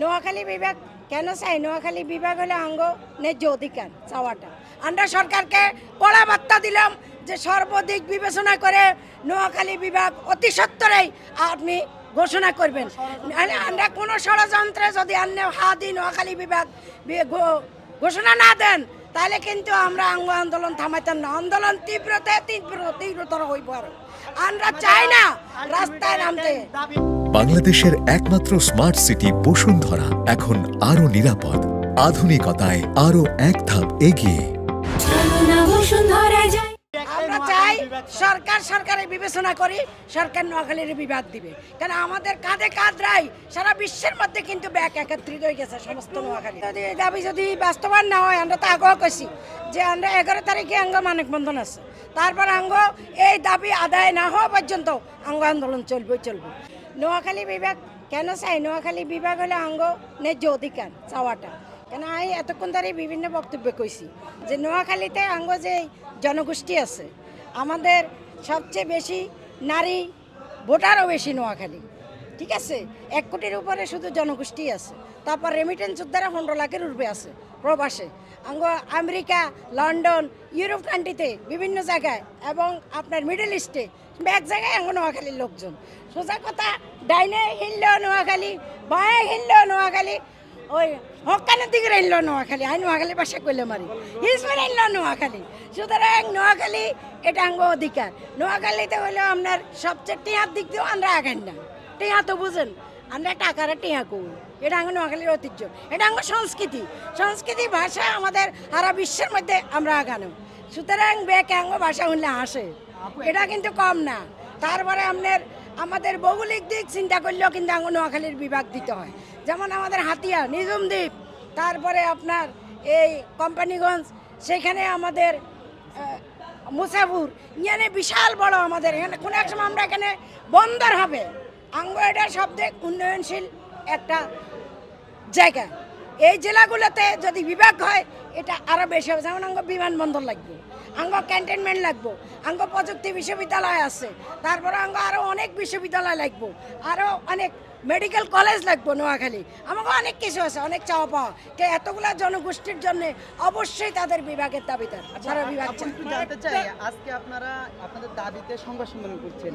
নোয়াখালী বিভাগ কেন চাই? নোয়াখালী বিভাগ হলো আঙ্গ ন্যায্য অধিকার চাওয়াটা। আমরা সরকারকে কড়া বার্তা দিলাম যে সর্বাধিক বিবেচনা করে নোয়াখালী বিভাগ অতি সত্বরেই আপনি ঘোষণা করবেন। আমরা কোনো ষড়যন্ত্রে যদি হাদি নোয়াখালী বিভাগ ঘোষণা না দেন তাহলে কিন্তু আমরা আঙ্গ আন্দোলন থামাইতাম না। আন্দোলন তীব্রতর হইব। আমরা চাই না রাস্তায় নামতে। বাংলাদেশের একমাত্র স্মার্ট সিটি বসুন্ধরা এখন আরো নিরাপদ, আধুনিকতায় আরো এক ধাপ এগিয়ে। আমরা চাই সরকারের বিবেচনা করি, সরকার নোয়াখালীর বিভাগ দিবে। কারণ আমাদের কাঁধে কাঁধ রাই সারা বিশ্বের মধ্যে কিন্তু ব্যাগ একত্রিত হয়ে গেছে সমস্ত নোয়াখালী। এই দাবি যদি বাস্তবায়ন না হয়, আমরা তো আগেও কইছি যে আমরা 11 তারিখে আঙ্গ মানববন্ধন আছে, তারপর আঙ্গ এই দাবি আদায় না হওয়া পর্যন্ত আঙ্গ আন্দোলন চলবে। নোয়াখালী বিভাগ কেন চাই? নোয়াখালী বিভাগ হলো আঙ্গ ন্যায্য অধিকার চাওয়াটা। কেন আমি এতক্ষণ ধরে বিভিন্ন বক্তব্য কইছি যে নোয়াখালীতে আঙ্গ যে জনগোষ্ঠী আছে, আমাদের সবচেয়ে বেশি নারী ভোটারও বেশি নোয়াখালী, ঠিক আছে? 1 কোটির উপরে শুধু জনগোষ্ঠী আছে। তারপর রেমিটেন্স যোদ্ধারা 15 লাখের উপরে আছে প্রবাসে। আঙ্গ আমেরিকা, লন্ডন, ইউরোপ কান্ট্রিতে বিভিন্ন জায়গায় এবং আপনার মিডল ইস্টে এক জায়গায় আঙ্গ নোয়াখালীর লোকজন। সোজা কথা, ডাইনে হিললেও নোয়াখালী, বাঁয়ে হিললেও নোয়াখালী, ওই হকানের দিকে রইল নোয়াখালী। আমি নোয়াখালী ভাষা কইলে মারি হিসমের রইল নোয়াখালী। সুতরাং নোয়াখালী এটা আঙ্গ অধিকার। নোয়াখালীতে হইলেও আপনার সবচেয়ে টিয়ার দিক দিয়েও আমরা আগান না। টিয়া তো বুঝেন, আমরা টাকারে টিয়া কই, এটা আঙ্গ নোয়াখালীর ঐতিহ্য, এটা আঙ্গ সংস্কৃতি ভাষা আমাদের সারা বিশ্বের মধ্যে আমরা আগানো। সুতরাং ব্যাকে আঙ্গ ভাষা শুনলে হাসে, এটা কিন্তু কম না। তারপরে আমাদের ভৌগোলিক দিক চিন্তা করলেও কিন্তু আঙ্গ নোয়াখালীর বিভাগ দিতে হয়। যেমন আমাদের হাতিয়া, নিজুমদ্বীপ, তারপরে আপনার এই কোম্পানিগঞ্জ, সেখানে আমাদের মুসাফুর, এখানে বিশাল বড় আমাদের এখানে কোনো এক সময় আমরা এখানে বন্দর হবে। আঙ্গ এটা সবথেকে উন্নয়নশীল একটা জায়গা। এই জেলাগুলোতে যদি বিভাগ হয় এটা আরও বেশি হবে। যেমন আঙ্গ বিমানবন্দর লাগবে, আঙ্গ ক্যান্টনমেন্ট লাগবো, আঙ্গ প্রযুক্তি বিশ্ববিদ্যালয় আছে, তারপরে আঙ্গ আরও অনেক বিশ্ববিদ্যালয় লাগবো, আরও অনেক মেডিকেল কলেজ লাগবো নোয়াখালী। আমাকে অনেক কিছু আছে, অনেক চাওয়া পাওয়া। এতগুলা জনগোষ্ঠীর জন্য অবশ্যই তাদের বিভাগের দাবিদার। সারা বিভাগ জানতে চাই, আজকে আপনারা আপনাদের দাবিতে সংবাদ সম্মেলন করছেন।